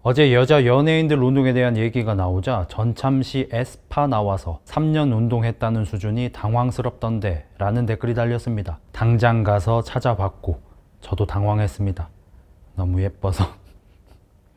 어제 여자 연예인들 운동에 대한 얘기가 나오자 전참시 에스파 나와서 3년 운동했다는 수준이 당황스럽던데 라는 댓글이 달렸습니다. 당장 가서 찾아봤고 저도 당황했습니다. 너무 예뻐서.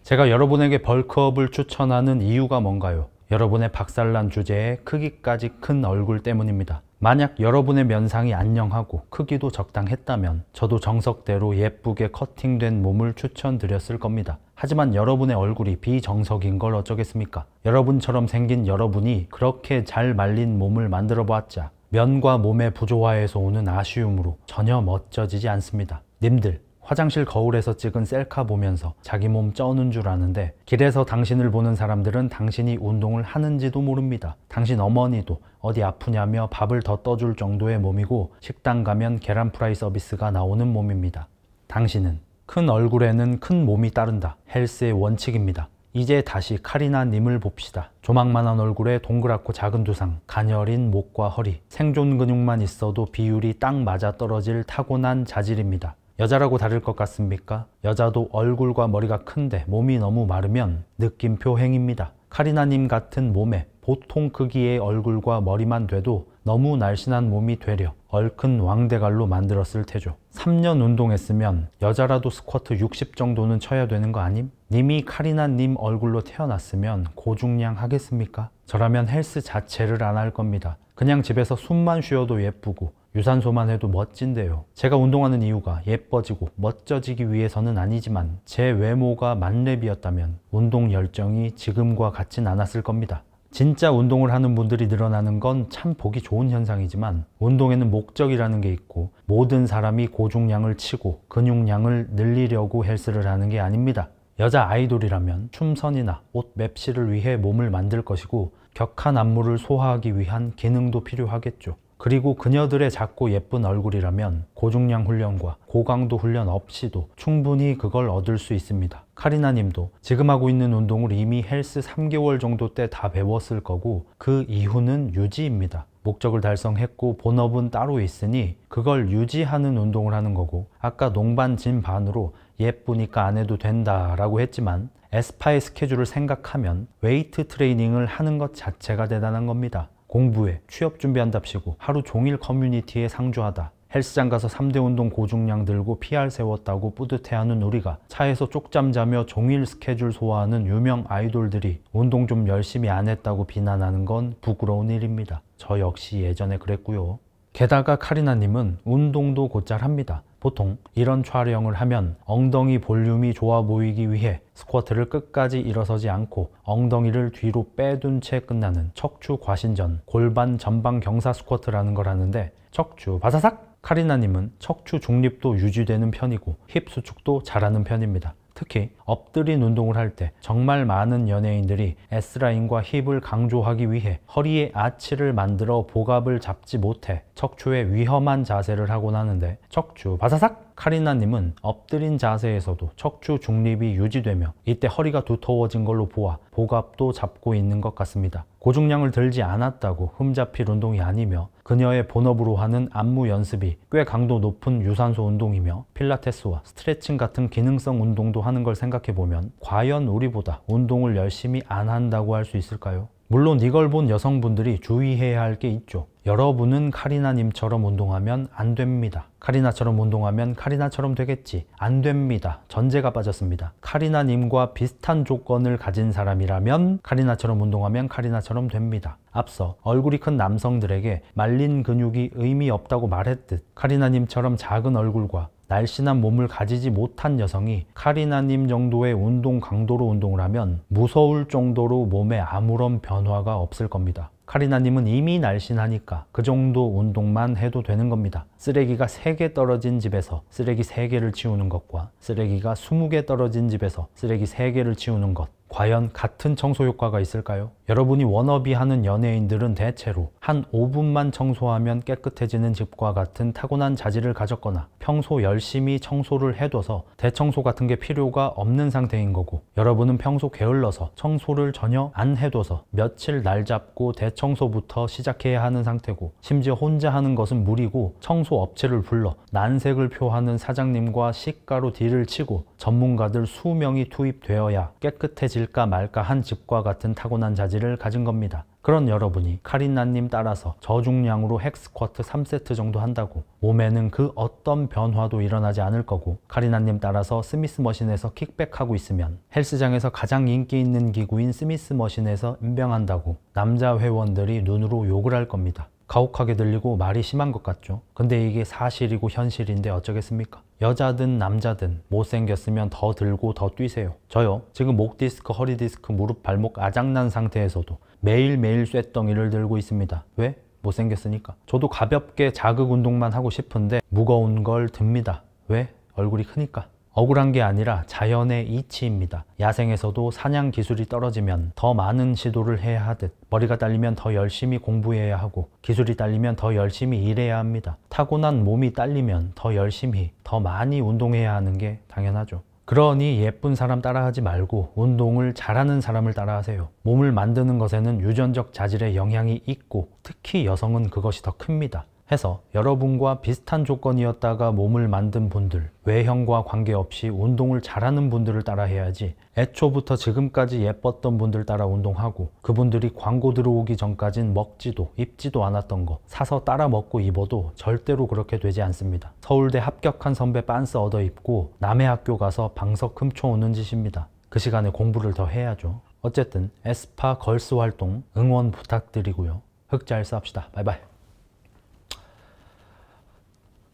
제가 여러분에게 벌크업을 추천하는 이유가 뭔가요? 여러분의 박살난 주제에 크기까지 큰 얼굴 때문입니다. 만약 여러분의 면상이 안녕하고 크기도 적당했다면 저도 정석대로 예쁘게 커팅된 몸을 추천드렸을 겁니다. 하지만 여러분의 얼굴이 비정석인 걸 어쩌겠습니까? 여러분처럼 생긴 여러분이 그렇게 잘 말린 몸을 만들어 보았자 면과 몸의 부조화에서 오는 아쉬움으로 전혀 멋져지지 않습니다. 님들, 화장실 거울에서 찍은 셀카 보면서 자기 몸 쩌는 줄 아는데 길에서 당신을 보는 사람들은 당신이 운동을 하는지도 모릅니다. 당신 어머니도 어디 아프냐며 밥을 더 떠줄 정도의 몸이고 식당 가면 계란 프라이 서비스가 나오는 몸입니다. 당신은 큰 얼굴에는 큰 몸이 따른다. 헬스의 원칙입니다. 이제 다시 카리나 님을 봅시다. 조망만한 얼굴에 동그랗고 작은 두상, 가녀린 목과 허리, 생존 근육만 있어도 비율이 딱 맞아떨어질 타고난 자질입니다. 여자라고 다를 것 같습니까? 여자도 얼굴과 머리가 큰데 몸이 너무 마르면 느낌표 행입니다. 카리나님 같은 몸에 보통 크기의 얼굴과 머리만 돼도 너무 날씬한 몸이 되려 얼큰 왕대갈로 만들었을 테죠. 3년 운동했으면 여자라도 스쿼트 60 정도는 쳐야 되는 거 아님? 님이 카리나님 얼굴로 태어났으면 고중량 하겠습니까? 저라면 헬스 자체를 안 할 겁니다. 그냥 집에서 숨만 쉬어도 예쁘고 유산소만 해도 멋진데요. 제가 운동하는 이유가 예뻐지고 멋져지기 위해서는 아니지만 제 외모가 만렙이었다면 운동 열정이 지금과 같진 않았을 겁니다. 진짜 운동을 하는 분들이 늘어나는 건 참 보기 좋은 현상이지만 운동에는 목적이라는 게 있고 모든 사람이 고중량을 치고 근육량을 늘리려고 헬스를 하는 게 아닙니다. 여자 아이돌이라면 춤선이나 옷 맵시를 위해 몸을 만들 것이고 격한 안무를 소화하기 위한 기능도 필요하겠죠. 그리고 그녀들의 작고 예쁜 얼굴이라면 고중량 훈련과 고강도 훈련 없이도 충분히 그걸 얻을 수 있습니다. 카리나 님도 지금 하고 있는 운동을 이미 헬스 3개월 정도 때 다 배웠을 거고 그 이후는 유지입니다. 목적을 달성했고 본업은 따로 있으니 그걸 유지하는 운동을 하는 거고 아까 농반 진 반으로 예쁘니까 안 해도 된다 라고 했지만 에스파의 스케줄을 생각하면 웨이트 트레이닝을 하는 것 자체가 대단한 겁니다. 공부에 취업 준비한답시고 하루 종일 커뮤니티에 상주하다 헬스장 가서 3대 운동 고중량 들고 PR 세웠다고 뿌듯해하는 우리가 차에서 쪽잠 자며 종일 스케줄 소화하는 유명 아이돌들이 운동 좀 열심히 안 했다고 비난하는 건 부끄러운 일입니다. 저 역시 예전에 그랬고요. 게다가 카리나님은 운동도 곧잘 합니다. 보통 이런 촬영을 하면 엉덩이 볼륨이 좋아 보이기 위해 스쿼트를 끝까지 일어서지 않고 엉덩이를 뒤로 빼둔 채 끝나는 척추 과신전, 골반 전방 경사 스쿼트라는 걸 하는데 척추 바사삭! 카리나님은 척추 중립도 유지되는 편이고 힙 수축도 잘하는 편입니다. 특히 엎드린 운동을 할 때 정말 많은 연예인들이 S라인과 힙을 강조하기 위해 허리에 아치를 만들어 복압을 잡지 못해 척추에 위험한 자세를 하곤 하는데 척추 바사삭! 카리나님은 엎드린 자세에서도 척추 중립이 유지되며 이때 허리가 두터워진 걸로 보아 복압도 잡고 있는 것 같습니다. 고중량을 들지 않았다고 흠잡힐 운동이 아니며 그녀의 본업으로 하는 안무 연습이 꽤 강도 높은 유산소 운동이며 필라테스와 스트레칭 같은 기능성 운동도 하는 걸 생각해보면 과연 우리보다 운동을 열심히 안 한다고 할 수 있을까요? 물론 이걸 본 여성분들이 주의해야 할 게 있죠. 여러분은 카리나님처럼 운동하면 안 됩니다. 카리나처럼 운동하면 카리나처럼 되겠지. 안 됩니다. 전제가 빠졌습니다. 카리나님과 비슷한 조건을 가진 사람이라면 카리나처럼 운동하면 카리나처럼 됩니다. 앞서 얼굴이 큰 남성들에게 말린 근육이 의미 없다고 말했듯 카리나님처럼 작은 얼굴과 날씬한 몸을 가지지 못한 여성이 카리나님 정도의 운동 강도로 운동을 하면 무서울 정도로 몸에 아무런 변화가 없을 겁니다. 카리나님은 이미 날씬하니까 그 정도 운동만 해도 되는 겁니다. 쓰레기가 3개 떨어진 집에서 쓰레기 3개를 치우는 것과 쓰레기가 20개 떨어진 집에서 쓰레기 3개를 치우는 것 과연 같은 청소 효과가 있을까요? 여러분이 워너비 하는 연예인들은 대체로 한 5분만 청소하면 깨끗해지는 집과 같은 타고난 자질을 가졌거나 평소 열심히 청소를 해둬서 대청소 같은 게 필요가 없는 상태인 거고, 여러분은 평소 게을러서 청소를 전혀 안 해둬서 며칠 날 잡고 대청소부터 시작해야 하는 상태고, 심지어 혼자 하는 것은 무리고 청소 업체를 불러 난색을 표하는 사장님과 시가로 딜을 치고 전문가들 수명이 투입되어야 깨끗해질까 말까 한 집과 같은 타고난 자질을 가진 겁니다. 그런 여러분이 카리나님 따라서 저중량으로 헥스쿼트 3세트 정도 한다고 몸에는 그 어떤 변화도 일어나지 않을 거고, 카리나님 따라서 스미스 머신에서 킥백하고 있으면 헬스장에서 가장 인기 있는 기구인 스미스 머신에서 임병한다고 남자 회원들이 눈으로 욕을 할 겁니다. 가혹하게 들리고 말이 심한 것 같죠? 근데 이게 사실이고 현실인데 어쩌겠습니까? 여자든 남자든 못생겼으면 더 들고 더 뛰세요. 저요, 지금 목 디스크, 허리 디스크, 무릎, 발목 아작난 상태에서도 매일매일 쇳덩이를 들고 있습니다. 왜? 못생겼으니까. 저도 가볍게 자극 운동만 하고 싶은데 무거운 걸 듭니다. 왜? 얼굴이 크니까. 억울한 게 아니라 자연의 이치입니다. 야생에서도 사냥 기술이 떨어지면 더 많은 시도를 해야 하듯, 머리가 딸리면 더 열심히 공부해야 하고, 기술이 딸리면 더 열심히 일해야 합니다. 타고난 몸이 딸리면 더 열심히, 더 많이 운동해야 하는 게 당연하죠. 그러니 예쁜 사람 따라하지 말고 운동을 잘하는 사람을 따라하세요. 몸을 만드는 것에는 유전적 자질의 영향이 있고, 특히 여성은 그것이 더 큽니다. 해서 여러분과 비슷한 조건이었다가 몸을 만든 분들, 외형과 관계없이 운동을 잘하는 분들을 따라 해야지, 애초부터 지금까지 예뻤던 분들 따라 운동하고 그분들이 광고 들어오기 전까진 먹지도 입지도 않았던 거 사서 따라 먹고 입어도 절대로 그렇게 되지 않습니다. 서울대 합격한 선배 빤스 얻어 입고 남의 학교 가서 방석 훔쳐오는 짓입니다. 그 시간에 공부를 더 해야죠. 어쨌든 에스파 걸스 활동 응원 부탁드리고요. 흑잘 쌉시다. 바이바이.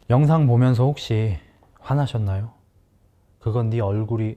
영상 보면서 혹시 화나셨나요? 그건 네 얼굴이